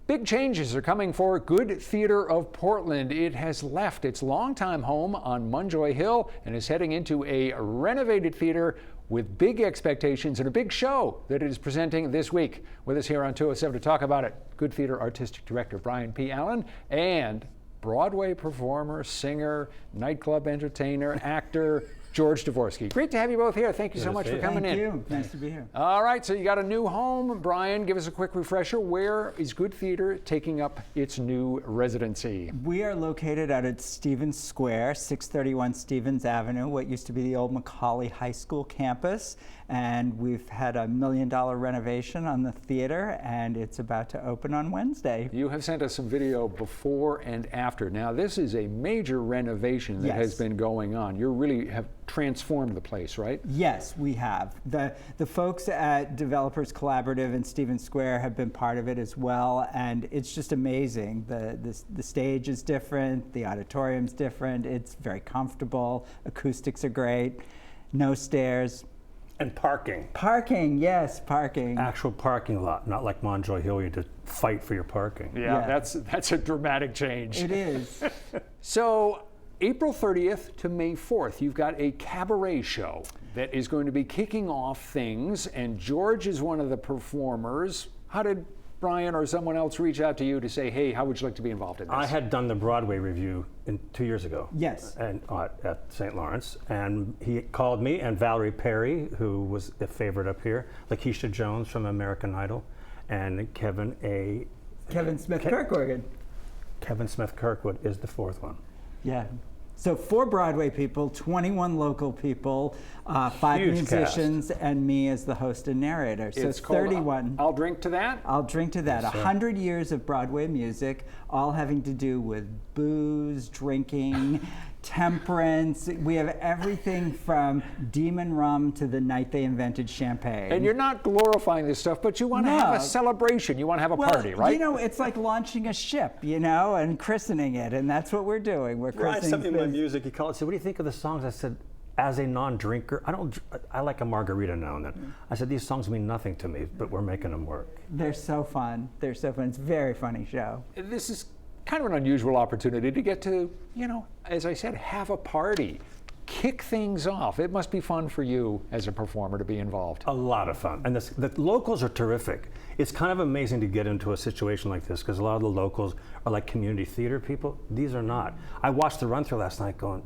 Big changes are coming for Good Theatre of Portland. It has left its longtime home on Munjoy Hill and is heading into a renovated theater with big expectations and a big show that it is presenting this week. With us here on 207 to talk about it, Good Theatre Artistic Director Brian P. Allen and Broadway performer, singer, nightclub entertainer, actor, George Dvorsky. Great to have you both here. Thank you so much for coming in. Thank you. Nice to be here. All right, so you got a new home. Brian, give us a quick refresher. Where is Good Theatre taking up its new residency? We are located out at Stevens Square, 631 Stevens Avenue, what used to be the old Macaulay High School campus. And we've had $1 million renovation on the theater, and it's about to open on Wednesday. You have sent us some video before and after. Now, this is a major renovation that has been going on. You really have transformed the place, right? Yes, we have. The folks at Developers Collaborative in Stevens Square have been part of it as well, and it's just amazing. The stage is different, the auditorium's different, it's very comfortable, acoustics are great, no stairs. And parking. Parking, yes, parking. Actual parking lot, not like Munjoy Hill, you had to fight for your parking. Yeah. That's a dramatic change. It is. So, April 30th to May 4th, you've got a cabaret show that is going to be kicking off things, and George is one of the performers. How did Brian or someone else reach out to you to say, hey, how would you like to be involved in this? I had done the Broadway review 2 years ago. Yes. And at St. Lawrence, and he called me and Valerie Perry, who was a favorite up here, Lakeisha Jones from American Idol, and Kevin Smith Kirkwood. Kevin Smith Kirkwood is the fourth one. Yeah. So 4 Broadway people, 21 local people, 5 Huge musicians, cast. and me as the host and narrator. So It's called 31. I'll Drink to That? I'll drink to that. Yes, 100 years of Broadway music, all having to do with booze, drinking, temperance. We have everything from demon rum to the night they invented champagne. And you're not glorifying this stuff, but you want to have a celebration. You want to have a party, right? You know, it's like launching a ship, you know, and christening it, and that's what we're doing. We're Brian christening sent me my things. music. He called and said, what do you think of the songs? I said, as a non-drinker, I like a margarita now and then. I said, these songs mean nothing to me, but we're making them work. They're so fun. They're so fun. It's a very funny show. This is kind of an unusual opportunity to get to, you know, as I said, have a party, kick things off. It must be fun for you as a performer to be involved. A lot of fun. And the locals are terrific. It's kind of amazing to get into a situation like this because a lot of the locals are like community theater people. These are not. I watched the run-through last night going,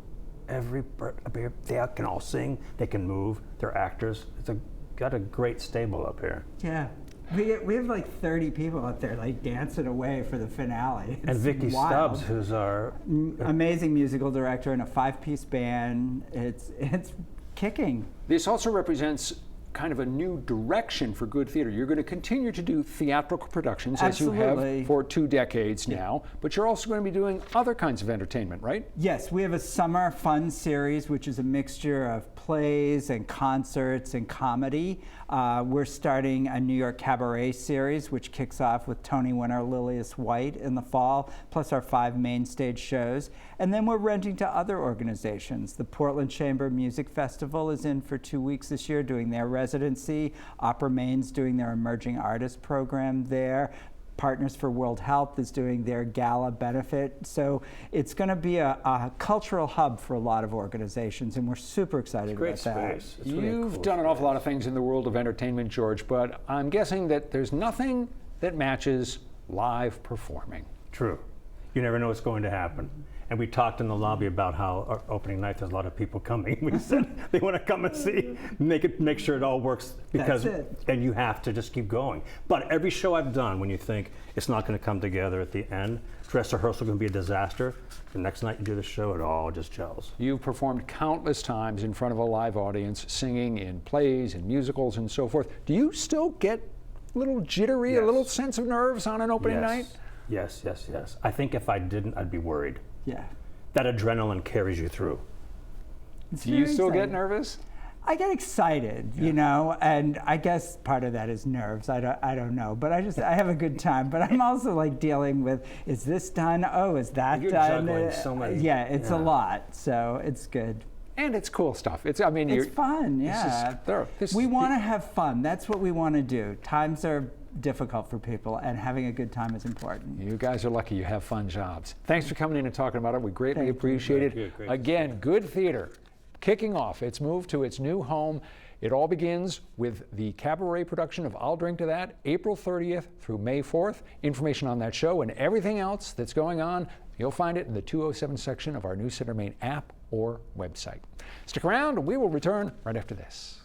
they can all sing, they can move, they're actors. Got a great stable up here. Yeah. We have like 30 people up there like dancing away for the finale. It's and Vicky wild. Stubbs, who's our amazing musical director in a 5-piece band. It's kicking. This also represents kind of a new direction for Good Theatre. You're going to continue to do theatrical productions as you have for 2 decades now, but you're also going to be doing other kinds of entertainment, right? Yes, we have a summer fun series, which is a mixture of plays and concerts and comedy. We're starting a New York cabaret series, which kicks off with Tony winner Lilias White in the fall, plus our 5 main stage shows. And then we're renting to other organizations. The Portland Chamber Music Festival is in for 2 weeks this year doing their residency. Opera Maine's doing their emerging artist program there. Partners for World Health is doing their gala benefit. So it's going to be a cultural hub for a lot of organizations, and we're super excited about that. It's really You've done an awful lot of things in the world of entertainment, George, but I'm guessing that there's nothing that matches live performing. True. You never know what's going to happen. And we talked in the lobby about how our opening night there's a lot of people coming. We said they want to come and see, make sure it all works because and you have to just keep going. But every show I've done, when you think it's not going to come together at the end, dress rehearsal going to be a disaster. The next night you do the show, it all just gels. You've performed countless times in front of a live audience, singing in plays and musicals and so forth. Do you still get a little jittery, a little sense of nerves on an opening night? Yes. I think if I didn't, I'd be worried. Yeah. That adrenaline carries you through. Do you still get nervous? I get excited, you know, and I guess part of that is nerves. I don't know, but I have a good time. But I'm also like dealing with, is this done? Oh, is that You're done? juggling so many. Yeah, it's a lot, so it's good. And it's cool stuff. It's fun, yeah. We want to have fun. That's what we want to do. Times are difficult for people, and having a good time is important. You guys are lucky you have fun jobs. Thanks for coming in and talking about it. We greatly appreciate it. Great. Again, Good Theater kicking off its move to its new home. It all begins with the cabaret production of I'll Drink to That, April 30th through May 4th. Information on that show and everything else that's going on, you'll find it in the 207 section of our News Center Maine app or website. Stick around, we will return right after this.